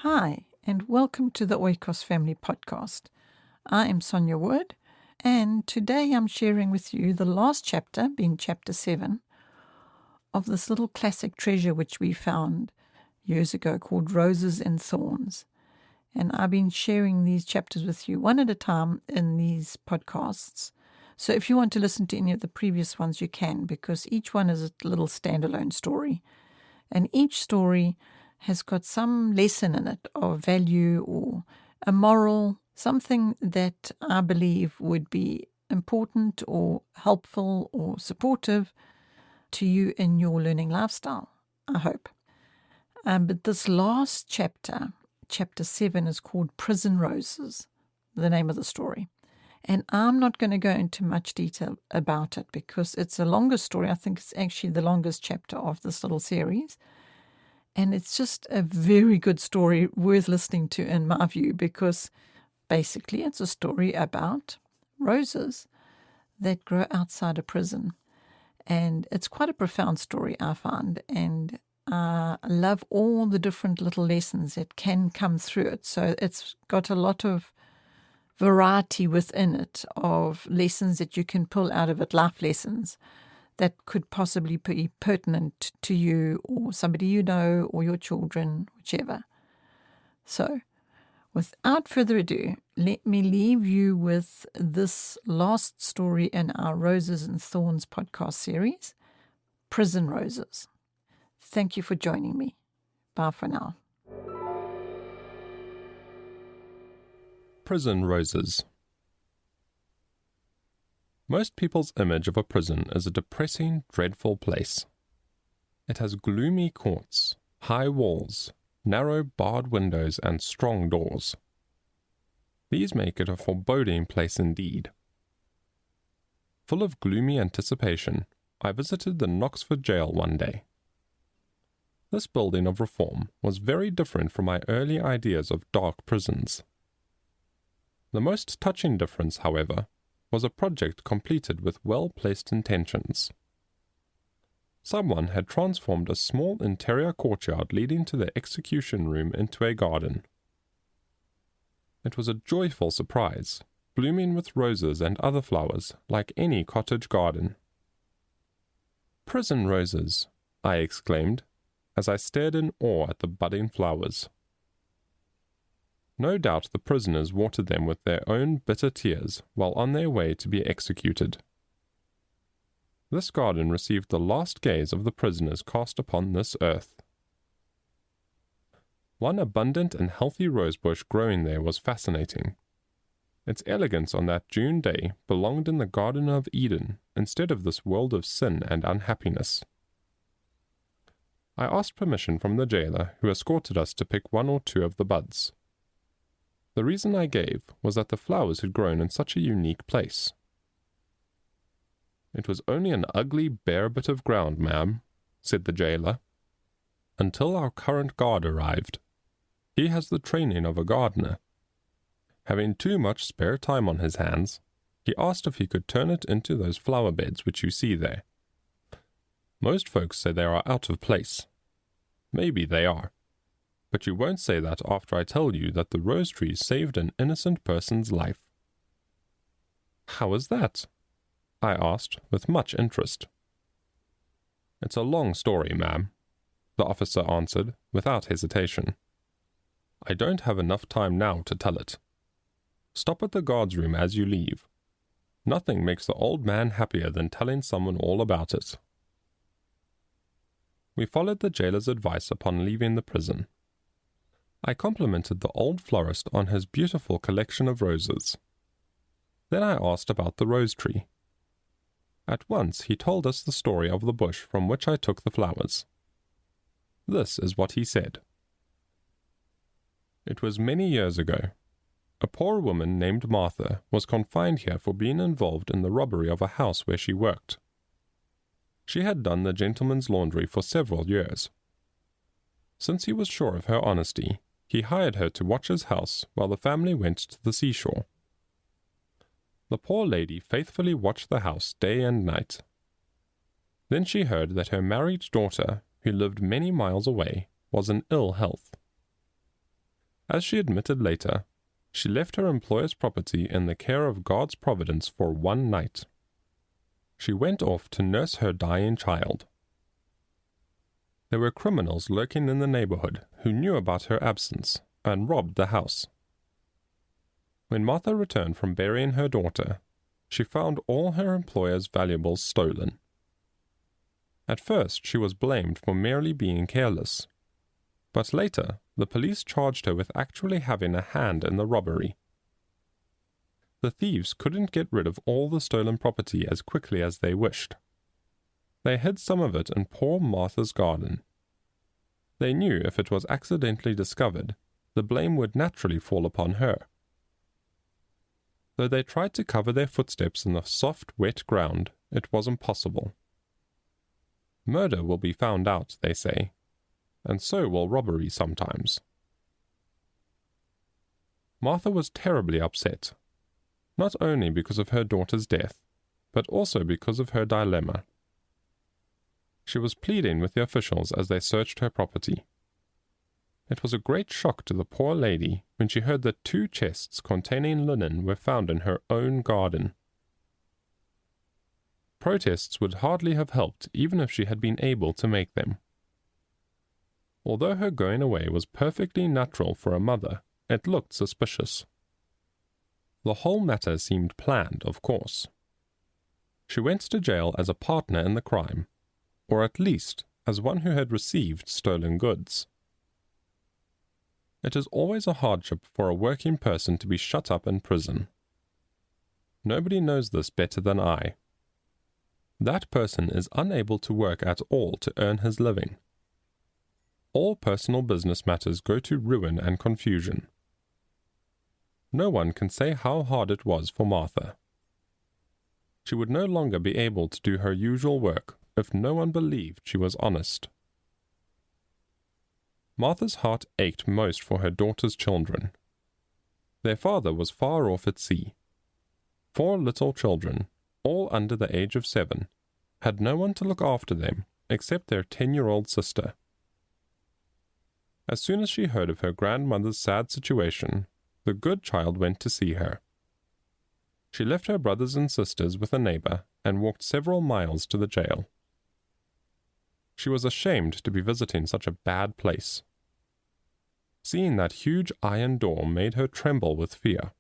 Hi, and welcome to the Oikos Family Podcast. I am Sonja Wood, and today I'm sharing with you the last chapter, being chapter 7, of this little classic treasure which we found years ago called Roses and Thorns. And I've been sharing these chapters with you one at a time in these podcasts. So if you want to listen to any of the previous ones, you can, because each one is a little standalone story. And each story has got some lesson in it of value or a moral, something that I believe would be important or helpful or supportive to you in your learning lifestyle, I hope. But this last chapter, chapter 7, is called Prison Roses, the name of the story. And I'm not going to go into much detail about it because it's a longer story. I think it's actually the longest chapter of this little series. And it's just a very good story worth listening to, in my view, because basically it's a story about roses that grow outside a prison. And it's quite a profound story, I find. And I love all the different little lessons that can come through it. So it's got a lot of variety within it of lessons that you can pull out of it, life lessons that could possibly be pertinent to you or somebody you know or your children, whichever. So, without further ado, let me leave you with this last story in our Roses and Thorns podcast series, Prison Roses. Thank you for joining me. Bye for now. Prison Roses. Most people's image of a prison is a depressing, dreadful place. It has gloomy courts, high walls, narrow barred windows, and strong doors. These make it a foreboding place indeed. Full of gloomy anticipation, I visited the Knoxford jail one day. This building of reform was very different from my early ideas of dark prisons. The most touching difference, however, was a project completed with well-placed intentions. Someone had transformed a small interior courtyard leading to the execution room into a garden. It was a joyful surprise, blooming with roses and other flowers like any cottage garden. "Prison roses," I exclaimed, as I stared in awe at the budding flowers. No doubt the prisoners watered them with their own bitter tears while on their way to be executed. This garden received the last gaze of the prisoners cast upon this earth. One abundant and healthy rosebush growing there was fascinating. Its elegance on that June day belonged in the Garden of Eden instead of this world of sin and unhappiness. I asked permission from the jailer, who escorted us to pick one or two of the buds. The reason I gave was that the flowers had grown in such a unique place. "It was only an ugly, bare bit of ground, ma'am," said the jailer, "until our current guard arrived. He has the training of a gardener. Having too much spare time on his hands, he asked if he could turn it into those flower beds which you see there. Most folks say they are out of place. Maybe they are. But you won't say that after I tell you that the rose trees saved an innocent person's life." "How is that?" I asked with much interest. "It's a long story, ma'am," the officer answered without hesitation. "I don't have enough time now to tell it. Stop at the guard's room as you leave. Nothing makes the old man happier than telling someone all about it." We followed the jailer's advice upon leaving the prison. I complimented the old florist on his beautiful collection of roses. Then I asked about the rose tree. At once he told us the story of the bush from which I took the flowers. This is what he said. "It was many years ago. A poor woman named Martha was confined here for being involved in the robbery of a house where she worked. She had done the gentleman's laundry for several years. Since he was sure of her honesty, he hired her to watch his house while the family went to the seashore. The poor lady faithfully watched the house day and night. Then she heard that her married daughter, who lived many miles away, was in ill health. As she admitted later, she left her employer's property in the care of God's providence for one night. She went off to nurse her dying child. There were criminals lurking in the neighborhood who knew about her absence and robbed the house. When Martha returned from burying her daughter, she found all her employer's valuables stolen. At first, she was blamed for merely being careless, but later, the police charged her with actually having a hand in the robbery. The thieves couldn't get rid of all the stolen property as quickly as they wished. They hid some of it in poor Martha's garden. They knew if it was accidentally discovered, the blame would naturally fall upon her. Though they tried to cover their footsteps in the soft, wet ground, it was impossible. Murder will be found out, they say, and so will robbery sometimes. Martha was terribly upset, not only because of her daughter's death, but also because of her dilemma. She was pleading with the officials as they searched her property. It was a great shock to the poor lady when she heard that 2 chests containing linen were found in her own garden. Protests would hardly have helped even if she had been able to make them. Although her going away was perfectly natural for a mother, it looked suspicious. The whole matter seemed planned, of course. She went to jail as a partner in the crime, or at least as one who had received stolen goods. It is always a hardship for a working person to be shut up in prison. Nobody knows this better than I. That person is unable to work at all to earn his living. All personal business matters go to ruin and confusion. No one can say how hard it was for Martha. She would no longer be able to do her usual work if no one believed she was honest. Martha's heart ached most for her daughter's children. Their father was far off at sea. 4 little children, all under the age of 7, had no one to look after them except their 10-year-old sister. As soon as she heard of her grandmother's sad situation, the good child went to see her. She left her brothers and sisters with a neighbor and walked several miles to the jail. She was ashamed to be visiting such a bad place. Seeing that huge iron door made her tremble with fear.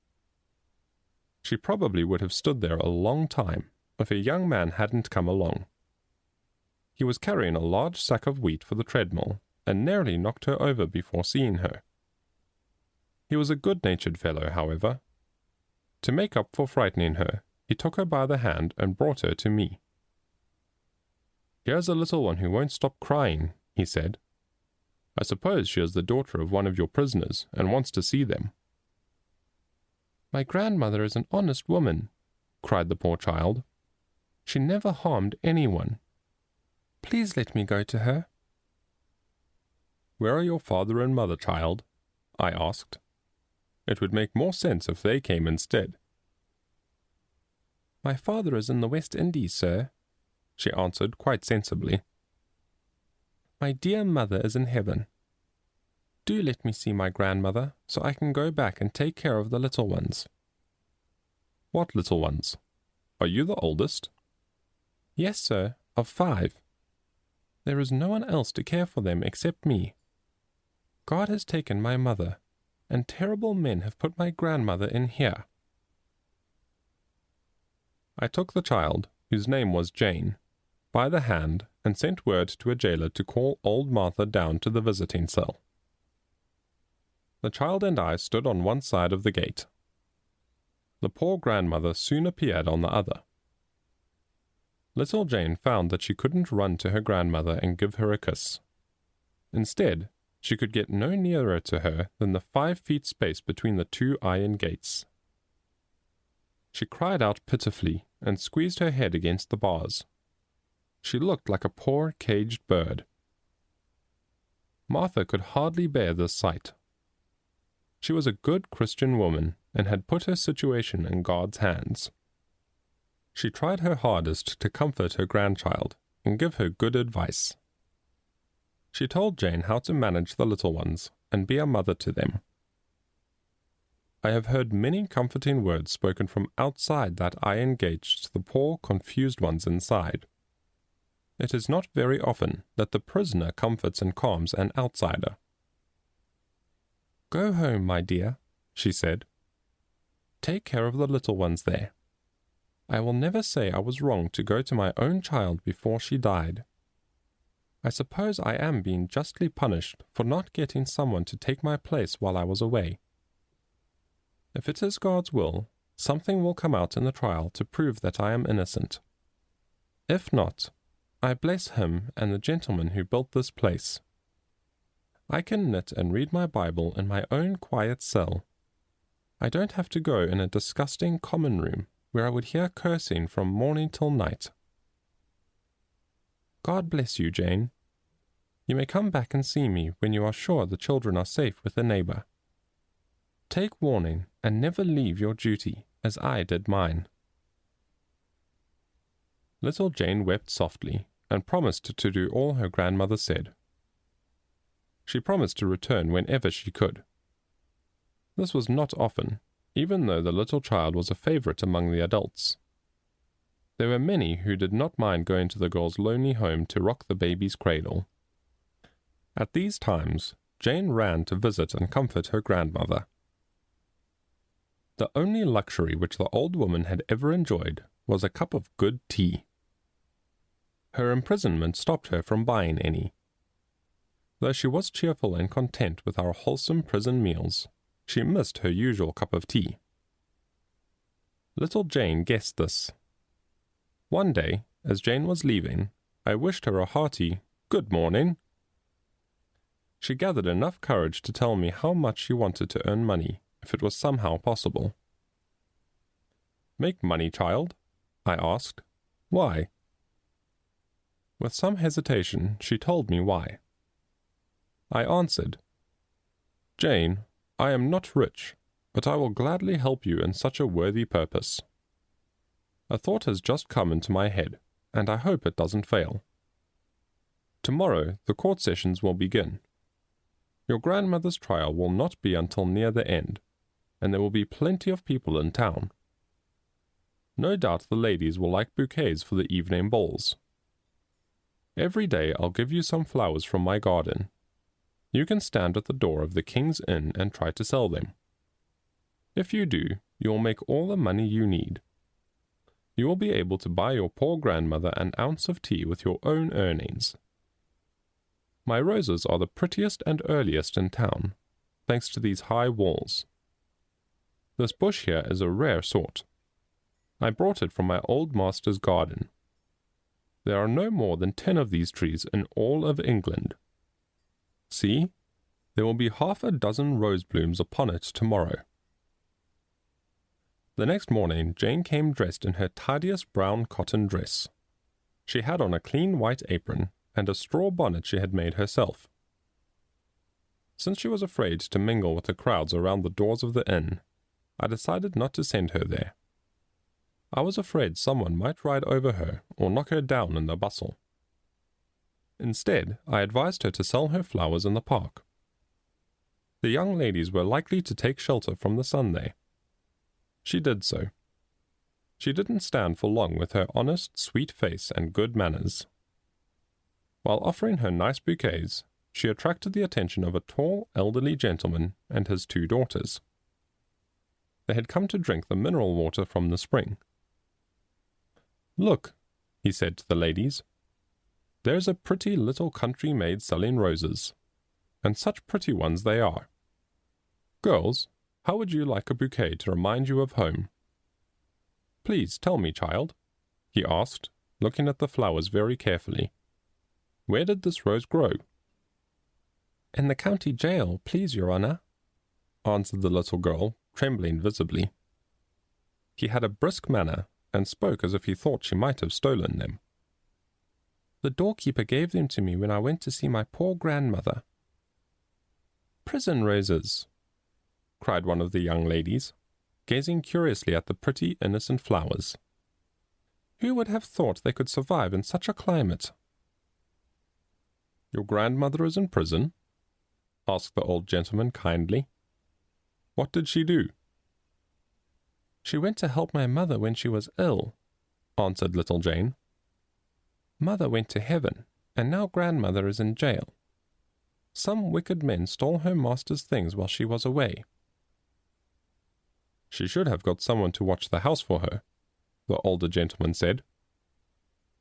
She probably would have stood there a long time if a young man hadn't come along. He was carrying a large sack of wheat for the treadmill and nearly knocked her over before seeing her. He was a good-natured fellow, however. To make up for frightening her, he took her by the hand and brought her to me. "Here's a little one who won't stop crying," he said. "I suppose she is the daughter of one of your prisoners and wants to see them." "My grandmother is an honest woman," cried the poor child. "She never harmed anyone. Please let me go to her." "Where are your father and mother, child?" I asked. It would make more sense if they came instead. "My father is in the West Indies, sir," she answered quite sensibly. "My dear mother is in heaven. Do let me see my grandmother, so I can go back and take care of the little ones." "What little ones? Are you the oldest?" "Yes, sir, of 5. There is no one else to care for them except me. God has taken my mother, and terrible men have put my grandmother in here." I took the child, whose name was Jane, by the hand and sent word to a jailer to call old Martha down to the visiting cell. The child and I stood on one side of the gate. The poor grandmother soon appeared on the other. Little Jane found that she couldn't run to her grandmother and give her a kiss. Instead, she could get no nearer to her than the 5 feet space between the 2 iron gates. She cried out pitifully and squeezed her head against the bars. She looked like a poor caged bird. Martha could hardly bear this sight. She was a good Christian woman and had put her situation in God's hands. She tried her hardest to comfort her grandchild and give her good advice. She told Jane how to manage the little ones and be a mother to them, I have heard many comforting words spoken from outside that iron gate to the poor, confused ones inside. It is not very often that the prisoner comforts and calms an outsider. "Go home, my dear," she said. "Take care of the little ones there. I will never say I was wrong to go to my own child before she died. I suppose I am being justly punished for not getting someone to take my place while I was away. If it is God's will, something will come out in the trial to prove that I am innocent. If not, I bless him and the gentleman who built this place. I can knit and read my Bible in my own quiet cell. I don't have to go in a disgusting common room where I would hear cursing from morning till night. God bless you, Jane. You may come back and see me when you are sure the children are safe with a neighbor. Take warning and never leave your duty, as I did mine." Little Jane wept softly and promised to do all her grandmother said. She promised to return whenever she could. This was not often, even though the little child was a favorite among the adults. There were many who did not mind going to the girl's lonely home to rock the baby's cradle. At these times, Jane ran to visit and comfort her grandmother. The only luxury which the old woman had ever enjoyed was a cup of good tea. Her imprisonment stopped her from buying any. Though she was cheerful and content with our wholesome prison meals, she missed her usual cup of tea. Little Jane guessed this. One day, as Jane was leaving, I wished her a hearty "Good morning." She gathered enough courage to tell me how much she wanted to earn money, if it was somehow possible. "Make money, child?" I asked. "Why?" With some hesitation, she told me why. I answered, "Jane, I am not rich, but I will gladly help you in such a worthy purpose. A thought has just come into my head, and I hope it doesn't fail. Tomorrow the court sessions will begin. Your grandmother's trial will not be until near the end, and there will be plenty of people in town. No doubt the ladies will like bouquets for the evening balls. Every day I'll give you some flowers from my garden. You can stand at the door of the King's Inn and try to sell them. If you do, you will make all the money you need. You will be able to buy your poor grandmother an ounce of tea with your own earnings. My roses are the prettiest and earliest in town, thanks to these high walls. This bush here is a rare sort. I brought it from my old master's garden. There are no more than 10 of these trees in all of England. See, there will be half a dozen rose blooms upon it tomorrow." The next morning Jane came dressed in her tidiest brown cotton dress. She had on a clean white apron and a straw bonnet she had made herself. Since she was afraid to mingle with the crowds around the doors of the inn, I decided not to send her there. I was afraid someone might ride over her or knock her down in the bustle. Instead, I advised her to sell her flowers in the park. The young ladies were likely to take shelter from the sun there. She did so. She didn't stand for long with her honest, sweet face and good manners. While offering her nice bouquets, she attracted the attention of a tall, elderly gentleman and his 2 daughters. They had come to drink the mineral water from the spring. "Look," he said to the ladies, "there's a pretty little country maid selling roses, and such pretty ones they are. Girls, how would you like a bouquet to remind you of home? Please tell me, child," he asked, looking at the flowers very carefully. "Where did this rose grow?" "In the county jail, please your honour," answered the little girl, trembling visibly. He had a brisk manner, and spoke as if he thought she might have stolen them. "The doorkeeper gave them to me when I went to see my poor grandmother." "Prison roses," cried one of the young ladies, gazing curiously at the pretty, innocent flowers. "Who would have thought they could survive in such a climate?" "Your grandmother is in prison?" asked the old gentleman kindly. "What did she do?" She went to help my mother when she was ill, answered little Jane. Mother went to heaven, and now grandmother is in jail. Some wicked men stole her master's things while she was away. She should have got someone to watch the house for her, the older gentleman said.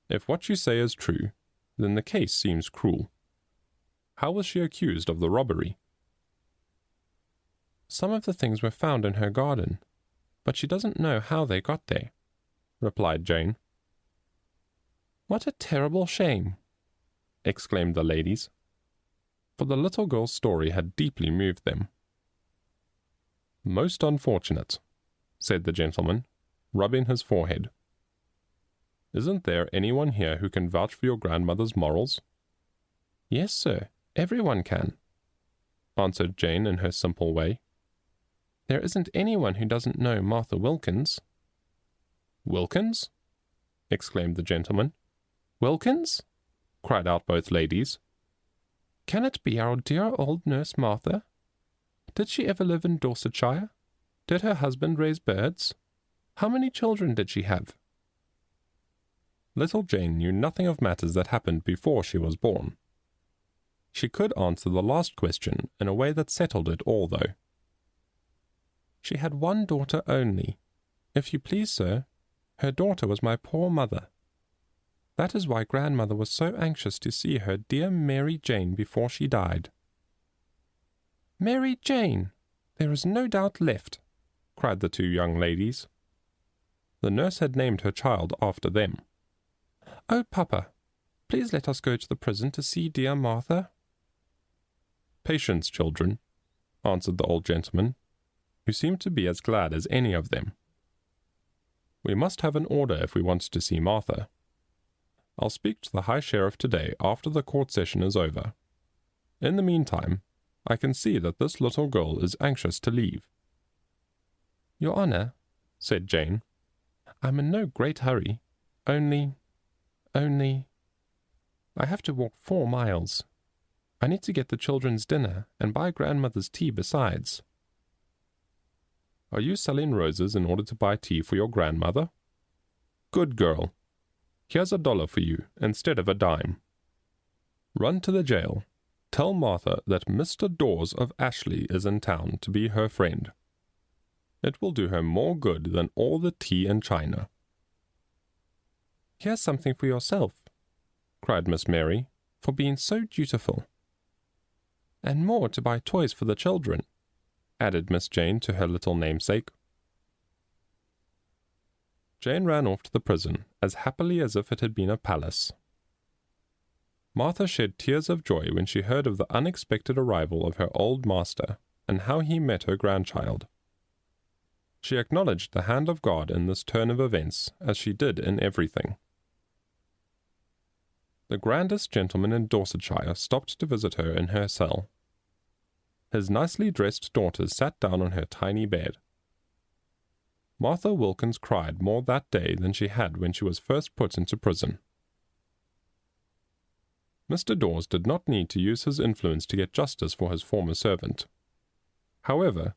If what you say is true, then the case seems cruel. How was she accused of the robbery? Some of the things were found in her garden, but she doesn't know how they got there, replied Jane. What a terrible shame, exclaimed the ladies, for the little girl's story had deeply moved them. Most unfortunate, said the gentleman, rubbing his forehead. Isn't there anyone here who can vouch for your grandmother's morals? Yes, sir, everyone can, answered Jane in her simple way. There isn't anyone who doesn't know Martha Wilkins. Wilkins? Exclaimed the gentleman. Wilkins? Cried out both ladies. Can it be our dear old nurse Martha? Did she ever live in Dorsetshire? Did her husband raise birds? How many children did she have? Little Jane knew nothing of matters that happened before she was born. She could answer the last question in a way that settled it all, though. She had one daughter only. If you please, sir, her daughter was my poor mother. That is why grandmother was so anxious to see her dear Mary Jane before she died. Mary Jane! There is no doubt left, cried the two young ladies. The nurse had named her child after them. Oh, Papa, please let us go to the prison to see dear Martha. Patience, children, answered the old gentleman, who seemed to be as glad as any of them. We must have an order if we want to see Martha. I'll speak to the High Sheriff today after the court session is over. In the meantime, I can see that this little girl is anxious to leave. Your Honour, said Jane, I'm in no great hurry, only, I have to walk 4 miles. I need to get the children's dinner and buy grandmother's tea besides. Are you selling roses in order to buy tea for your grandmother? Good girl. Here's $1 for you instead of a dime. Run to the jail. Tell Martha that Mr. Dawes of Ashley is in town to be her friend. It will do her more good than all the tea and china. Here's something for yourself, cried Miss Mary, for being so dutiful. And more to buy toys for the children, added Miss Jane to her little namesake. Jane ran off to the prison as happily as if it had been a palace. Martha shed tears of joy when she heard of the unexpected arrival of her old master and how he met her grandchild. She acknowledged the hand of God in this turn of events, as she did in everything. The grandest gentleman in Dorsetshire stopped to visit her in her cell. His nicely dressed daughter sat down on her tiny bed. Martha Wilkins cried more that day than she had when she was first put into prison. Mr. Dawes did not need to use his influence to get justice for his former servant. However,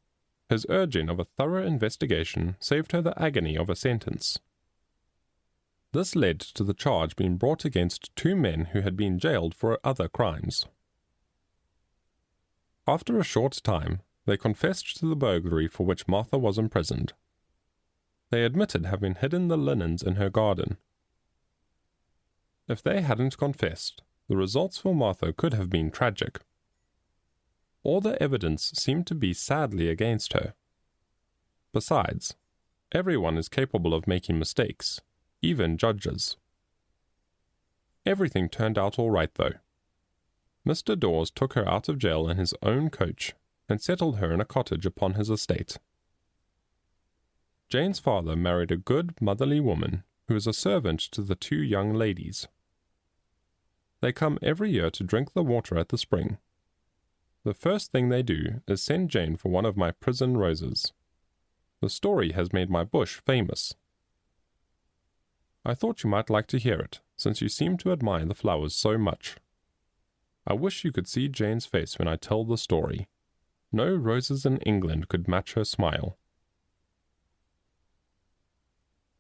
his urging of a thorough investigation saved her the agony of a sentence. This led to the charge being brought against 2 men who had been jailed for other crimes. After a short time, they confessed to the burglary for which Martha was imprisoned. They admitted having hidden the linens in her garden. If they hadn't confessed, the results for Martha could have been tragic. All the evidence seemed to be sadly against her. Besides, everyone is capable of making mistakes, even judges. Everything turned out all right, though. Mr. Dawes took her out of jail in his own coach and settled her in a cottage upon his estate. Jane's father married a good, motherly woman who is a servant to the 2 young ladies. They come every year to drink the water at the spring. The first thing they do is send Jane for one of my prison roses. The story has made my bush famous. I thought you might like to hear it, since you seem to admire the flowers so much. I wish you could see Jane's face when I tell the story. No roses in England could match her smile.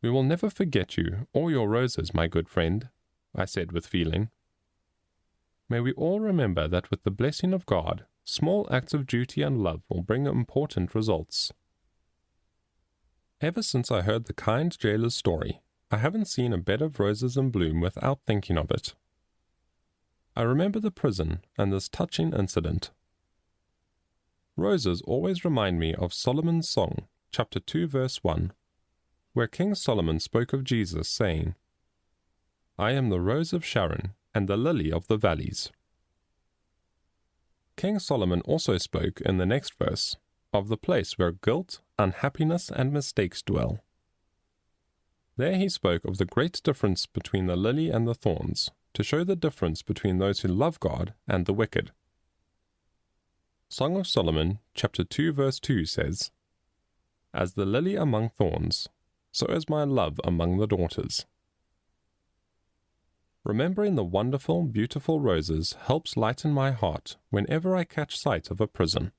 "We will never forget you or your roses, my good friend," I said with feeling. "May we all remember that with the blessing of God, small acts of duty and love will bring important results." Ever since I heard the kind jailer's story, I haven't seen a bed of roses in bloom without thinking of it. I remember the prison and this touching incident. Roses always remind me of Solomon's Song, chapter 2, verse 1, where King Solomon spoke of Jesus, saying, "I am the rose of Sharon and the lily of the valleys." King Solomon also spoke in the next verse of the place where guilt, unhappiness, and mistakes dwell. There he spoke of the great difference between the lily and the thorns, to show the difference between those who love God and the wicked. Song of Solomon, chapter 2, verse 2 says, "As the lily among thorns, so is my love among the daughters." Remembering the wonderful, beautiful roses helps lighten my heart whenever I catch sight of a prison.